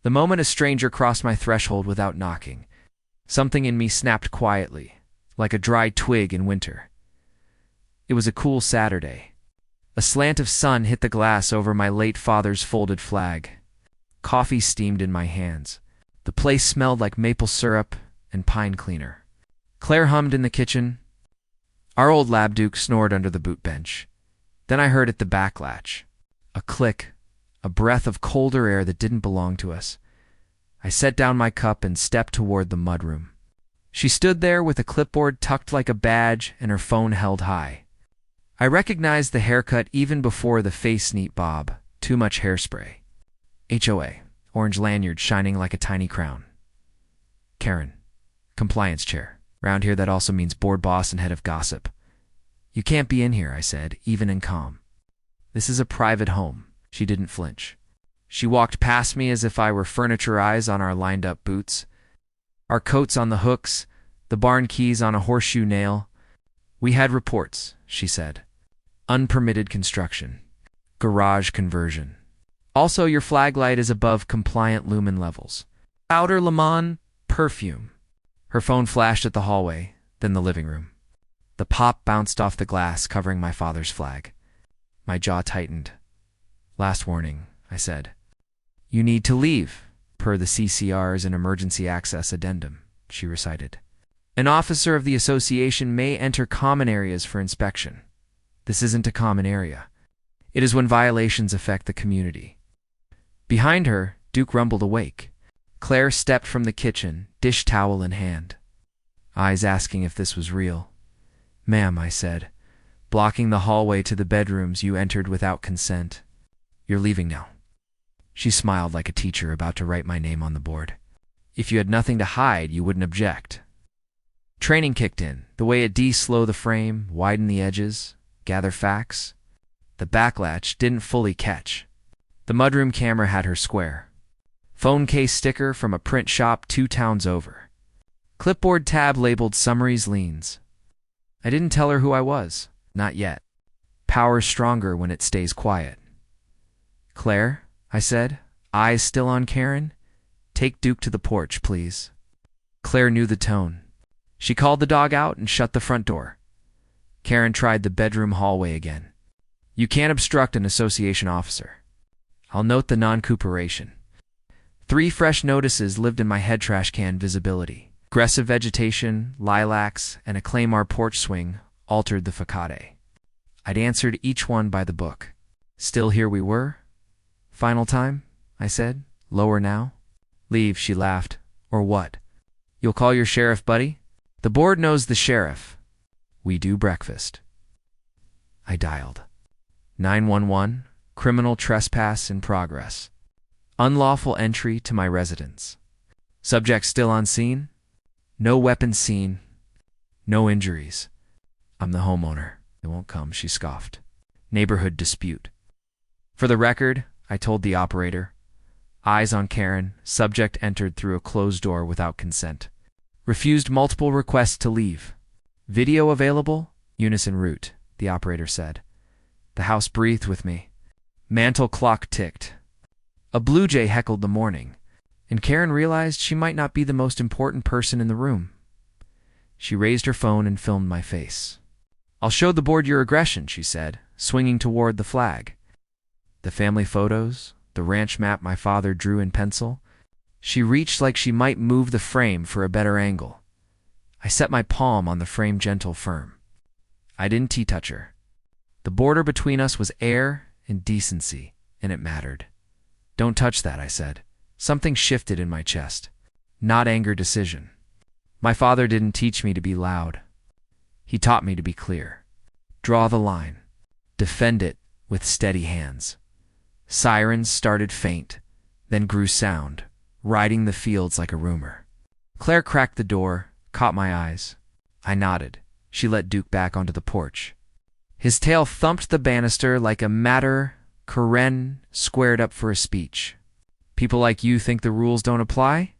The moment a stranger crossed my threshold without knocking, something in me snapped quietly, like a dry twig in winter. It was a cool Saturday. A slant of sun hit the glass over my late father's folded flag. Coffee steamed in my hands. The place smelled like maple syrup and pine cleaner. Claire hummed in the kitchen. Our old labduke snored under the boot bench. Then I heard at the back latch. A click, a breath of colder air that didn't belong to us. I set down my cup and stepped toward the mudroom. She stood there with a clipboard tucked like a badge and her phone held high. I recognized the haircut even before the face neat bob. Too much hairspray. HOA, orange lanyard shining like a tiny crown. Karen, compliance chair. Round here that also means board boss and head of gossip. You can't be in here, I said, even in calm. This is a private home. She didn't flinch. She walked past me as if I were furniture eyes on our lined-up boots. Our coats on the hooks, the barn keys on a horseshoe nail. We had reports, she said. Unpermitted construction. Garage conversion. Also, your flag light is above compliant lumen levels. Outer lemon, perfume. Her phone flashed at the hallway, then the living room. The pop bounced off the glass, covering my father's flag. My jaw tightened. Last warning, I said. You need to leave, per the CCR's an emergency access addendum, she recited. An officer of the association may enter common areas for inspection. This isn't a common area. It is when violations affect the community. Behind her, Duke rumbled awake. Claire stepped from the kitchen, dish towel in hand. Eyes asking if this was real. Ma'am, I said, blocking the hallway to the bedrooms you entered without consent. You're leaving now. She smiled like a teacher about to write my name on the board. If you had nothing to hide, you wouldn't object. Training kicked in, the way it de-slow the frame, widen the edges, gather facts. The backlatch didn't fully catch. The mudroom camera had her square. Phone case sticker from a print shop 2 towns over. Clipboard tab labeled Summaries Liens. I didn't tell her who I was. Not yet. Power's stronger when it stays quiet. Claire, I said, eyes still on Karen, take Duke to the porch, please. Claire knew the tone. She called the dog out and shut the front door. Karen tried the bedroom hallway again. You can't obstruct an association officer. I'll note the non-cooperation. 3 fresh notices lived in my head trash can visibility. Aggressive vegetation, lilacs, and a Claymore porch swing altered the facade. I'd answered each one by the book. Still here we were. Final time, I said. Lower now. Leave, she laughed. Or what? You'll call your sheriff, buddy? The board knows the sheriff. We do breakfast. I dialed. 911, criminal trespass in progress. Unlawful entry to my residence. Subject still on scene? No weapons seen. No injuries. I'm the homeowner. It won't come, she scoffed. Neighborhood dispute. For the record, I told the operator. Eyes on Karen, subject entered through a closed door without consent. Refused multiple requests to leave. Video available? Unison route, the operator said. The house breathed with me. Mantle clock ticked. A blue jay heckled the morning, and Karen realized she might not be the most important person in the room. She raised her phone and filmed my face. I'll show the board your aggression, she said, swinging toward the flag. The family photos, the ranch map my father drew in pencil. She reached like she might move the frame for a better angle. I set my palm on the frame gentle firm. I didn't touch her. The border between us was air and decency, and it mattered. Don't touch that, I said. Something shifted in my chest. Not anger, decision. My father didn't teach me to be loud. He taught me to be clear. Draw the line. Defend it with steady hands. Sirens started faint, then grew sound, riding the fields like a rumor. Claire cracked the door, caught my eyes. I nodded. She let Duke back onto the porch. His tail thumped the banister like a mater. Karen squared up for a speech. People like you think the rules don't apply?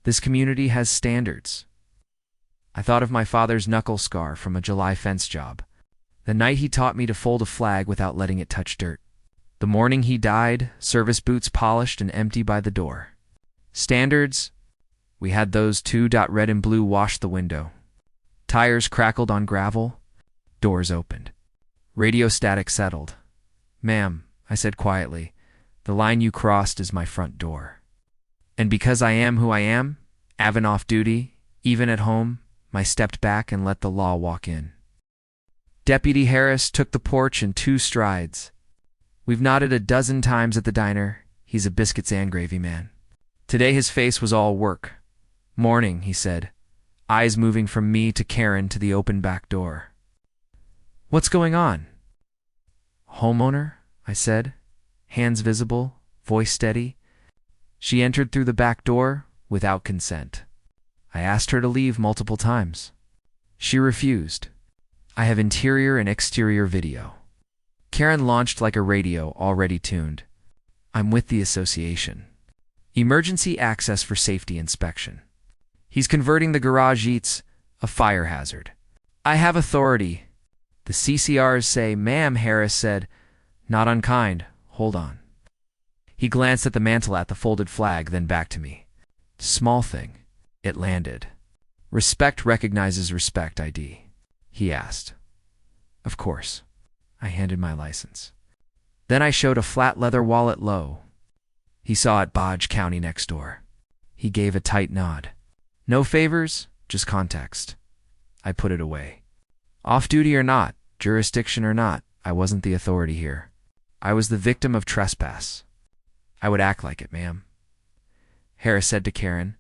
This community has standards. I thought of my father's knuckle scar from a July fence job. The night he taught me to fold a flag without letting it touch dirt. The morning he died, service boots polished and empty by the door. Standards? We had those too. Red and blue washed the window. Tires crackled on gravel. Doors opened. Radio static settled. Ma'am, I said quietly, the line you crossed is my front door. And because I am who I am, even off duty, even at home, I stepped back and let the law walk in. Deputy Harris took the porch in 2 strides. We've nodded a dozen times at the diner. He's a biscuits and gravy man. Today his face was all work. Morning, he said, eyes moving from me to Karen to the open back door. What's going on? Homeowner, I said, hands visible, voice steady. She entered through the back door without consent. I asked her to leave multiple times. She refused. I have interior and exterior video. Karen launched like a radio already tuned. I'm with the association. Emergency access for safety inspection. He's converting the garage eats a fire hazard. I have authority. The CCRs say, ma'am, Harris said, not unkind, hold on. He glanced at the mantel at the folded flag, then back to me. Small thing. It landed. Respect recognizes respect ID. He asked. Of course. I handed my license. Then I showed a flat leather wallet low. He saw it Bodge County next door. He gave a tight nod. No favors, just context. I put it away. Off duty or not, jurisdiction or not, I wasn't the authority here. I was the victim of trespass. I would act like it, ma'am. Harris said to Karen,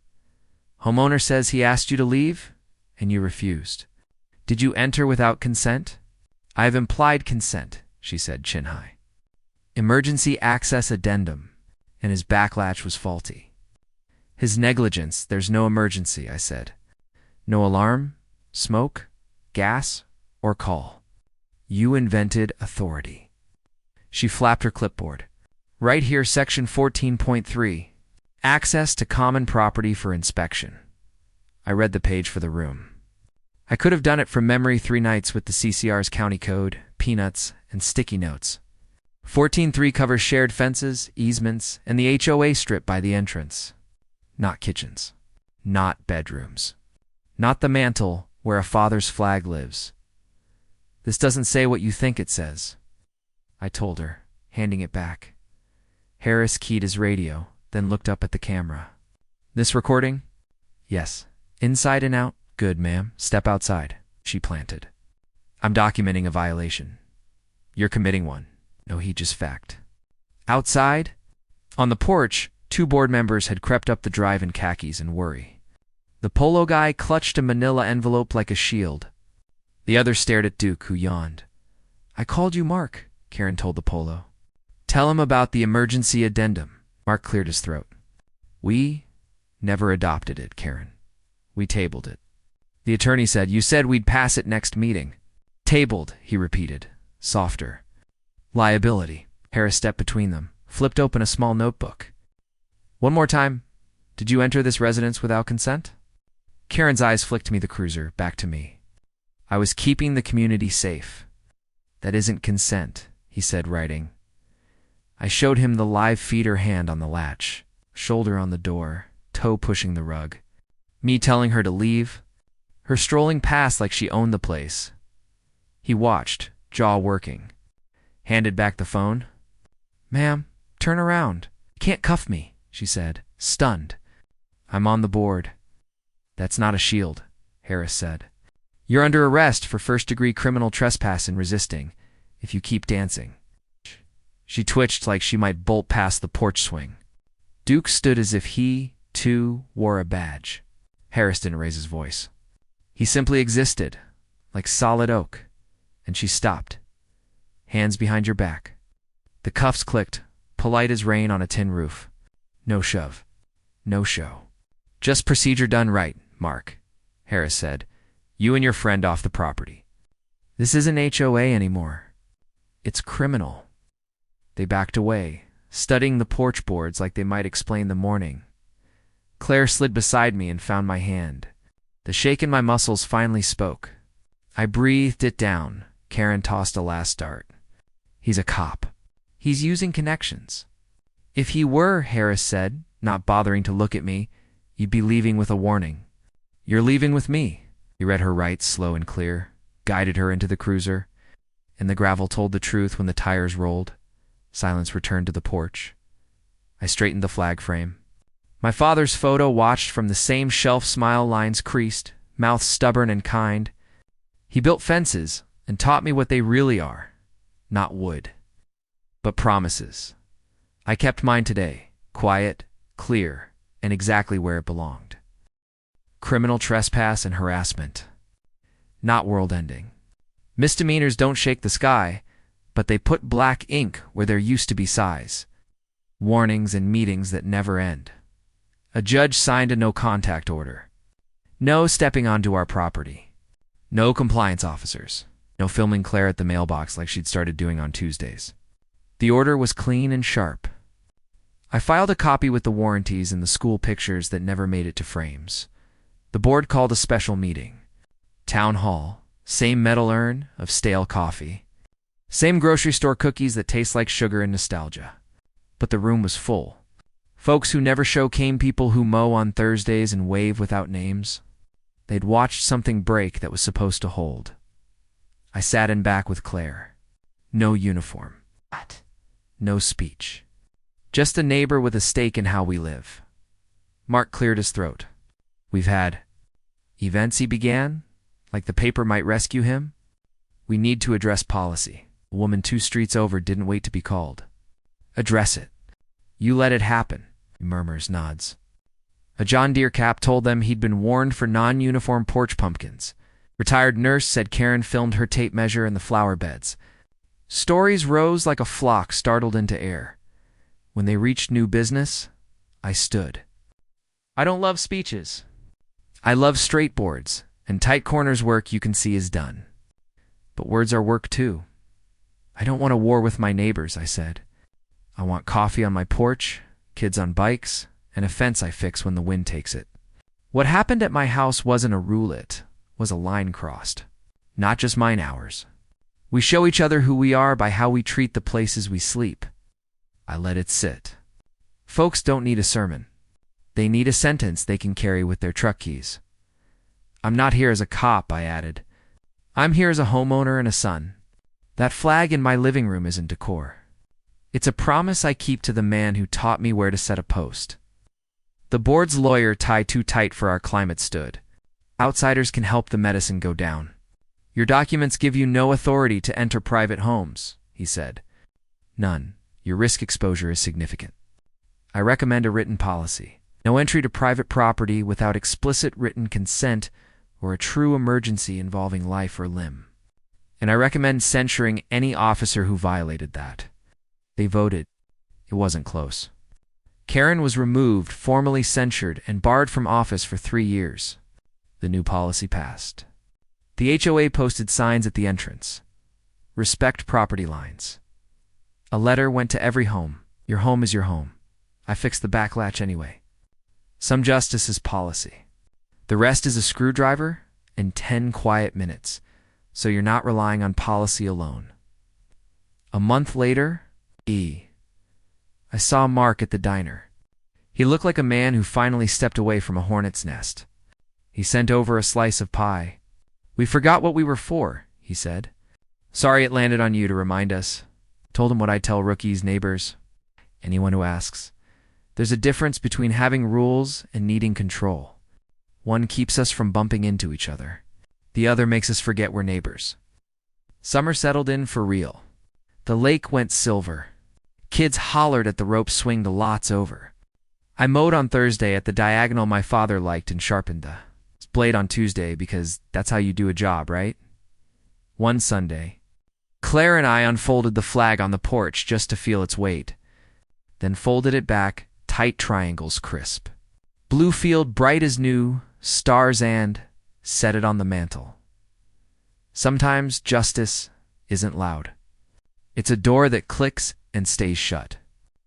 Homeowner says he asked you to leave, and you refused. Did you enter without consent? I have implied consent, she said, chin high. Emergency access addendum, and his back latch was faulty. His negligence, there's no emergency, I said. No alarm, smoke, gas, or call. You invented authority. She flapped her clipboard. Right here, section 14.3. Access to common property for inspection. I read the page for the room. I could have done it from memory 3 nights with the CCR's county code, peanuts, and sticky notes. 14.3 covers shared fences, easements, and the HOA strip by the entrance. Not kitchens. Not bedrooms. Not the mantle where a father's flag lives. This doesn't say what you think it says. I told her, handing it back. Harris keyed his radio, then looked up at the camera. This recording? Yes. Inside and out? Good, ma'am. Step outside. She planted. I'm documenting a violation. You're committing one. No, he just fact. Outside? On the porch, 2 board members had crept up the drive in khakis and worry. The polo guy clutched a manila envelope like a shield. The other stared at Duke, who yawned. I called you Mark, Karen told the polo. Tell him about the emergency addendum. Mark cleared his throat. We never adopted it, Karen. We tabled it. The attorney said, you said we'd pass it next meeting. Tabled, he repeated, softer. Liability. Harris stepped between them, flipped open a small notebook. One more time. Did you enter this residence without consent? Karen's eyes flicked me the cruiser, back to me. I was keeping the community safe. That isn't consent, he said, writing. I showed him the live feeder hand on the latch, shoulder on the door, toe pushing the rug. Me telling her to leave, her strolling past like she owned the place. He watched, jaw working. Handed back the phone. Ma'am, turn around. Can't cuff me, she said, stunned. I'm on the board. That's not a shield, Harris said. You're under arrest for first-degree criminal trespass and resisting, if you keep dancing. She twitched like she might bolt past the porch swing. Duke stood as if he, too, wore a badge. Harris didn't raise his voice. He simply existed, like solid oak. And she stopped. Hands behind your back. The cuffs clicked, polite as rain on a tin roof. No shove. No show. Just procedure done right, Mark, Harris said. You and your friend off the property. This isn't HOA anymore. It's criminal. They backed away, studying the porch boards like they might explain the morning. Claire slid beside me and found my hand. The shake in my muscles finally spoke. I breathed it down. Karen tossed a last dart. He's a cop. He's using connections. If he were, Harris said, not bothering to look at me. You'd be leaving with a warning. You're leaving with me. He read her rights slow and clear, guided her into the cruiser, and the gravel told the truth when the tires rolled. Silence returned to the porch. I straightened the flag frame. My father's photo watched from the same shelf, smile lines creased, mouth stubborn and kind. He built fences and taught me what they really are. Not wood, but promises. I kept mine today, quiet, clear, and exactly where it belonged. Criminal trespass and harassment. Not world-ending. Misdemeanors don't shake the sky, but they put black ink where there used to be size. Warnings and meetings that never end. A judge signed a no-contact order. No stepping onto our property. No compliance officers. No filming Claire at the mailbox like she'd started doing on Tuesdays. The order was clean and sharp. I filed a copy with the warranties and the school pictures that never made it to frames. The board called a special meeting. Town hall. Same metal urn of stale coffee. Same grocery store cookies that taste like sugar and nostalgia. But the room was full. Folks who never show came, people who mow on Thursdays and wave without names. They'd watched something break that was supposed to hold. I sat in back with Claire. No uniform. What? No speech. Just a neighbor with a stake in how we live. Mark cleared his throat. We've had events, he began, like the paper might rescue him. We need to address policy. A woman 2 streets over didn't wait to be called. Address it. You let it happen, he murmurs, nods. A John Deere cap told them he'd been warned for non-uniform porch pumpkins. Retired nurse said Karen filmed her tape measure in the flower beds. Stories rose like a flock startled into air. When they reached new business, I stood. I don't love speeches. I love straight boards, and tight corners work you can see is done. But words are work too. I don't want a war with my neighbors, I said. I want coffee on my porch, kids on bikes, and a fence I fix when the wind takes it. What happened at my house wasn't a roulette, was a line crossed. Not just mine, ours. We show each other who we are by how we treat the places we sleep. I let it sit. Folks don't need a sermon. They need a sentence they can carry with their truck keys. I'm not here as a cop, I added. I'm here as a homeowner and a son. That flag in my living room isn't decor. It's a promise I keep to the man who taught me where to set a post. The board's lawyer, tie too tight for our climate, stood. Outsiders can help the medicine go down. Your documents give you no authority to enter private homes, he said. None. Your risk exposure is significant. I recommend a written policy. No entry to private property without explicit written consent or a true emergency involving life or limb. And I recommend censuring any officer who violated that. They voted. It wasn't close. Karen was removed, formally censured, and barred from office for 3 years. The new policy passed. The HOA posted signs at the entrance. Respect property lines. A letter went to every home. Your home is your home. I fixed the back latch anyway. Some justice is policy. The rest is a screwdriver and 10 quiet minutes, so you're not relying on policy alone. A month later, I saw Mark at the diner. He looked like a man who finally stepped away from a hornet's nest. He sent over a slice of pie. We forgot what we were for, he said. Sorry it landed on you to remind us. Told him what I tell rookies, neighbors, anyone who asks. There's a difference between having rules and needing control. One keeps us from bumping into each other. The other makes us forget we're neighbors. Summer settled in for real. The lake went silver. Kids hollered at the rope swing the lots over. I mowed on Thursday at the diagonal my father liked and sharpened the blade on Tuesday because that's how you do a job, right? One Sunday, Claire and I unfolded the flag on the porch just to feel its weight, then folded it back, tight triangles crisp. Blue field bright as new, stars, and set it on the mantle. Sometimes justice isn't loud. It's a door that clicks and stays shut.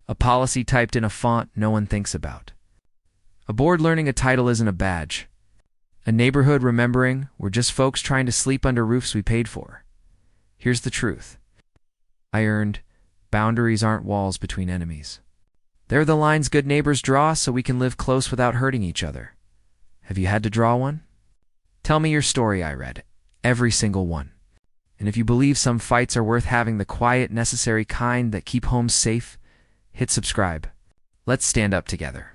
A policy typed in a font no one thinks about. A board learning a title isn't a badge. A neighborhood remembering we're just folks trying to sleep under roofs we paid for. Here's the truth. I earned boundaries aren't walls between enemies. They're the lines good neighbors draw so we can live close without hurting each other. Have you had to draw one? Tell me your story. I read every single one. And if you believe some fights are worth having, the quiet, necessary kind that keep homes safe, hit subscribe. Let's stand up together.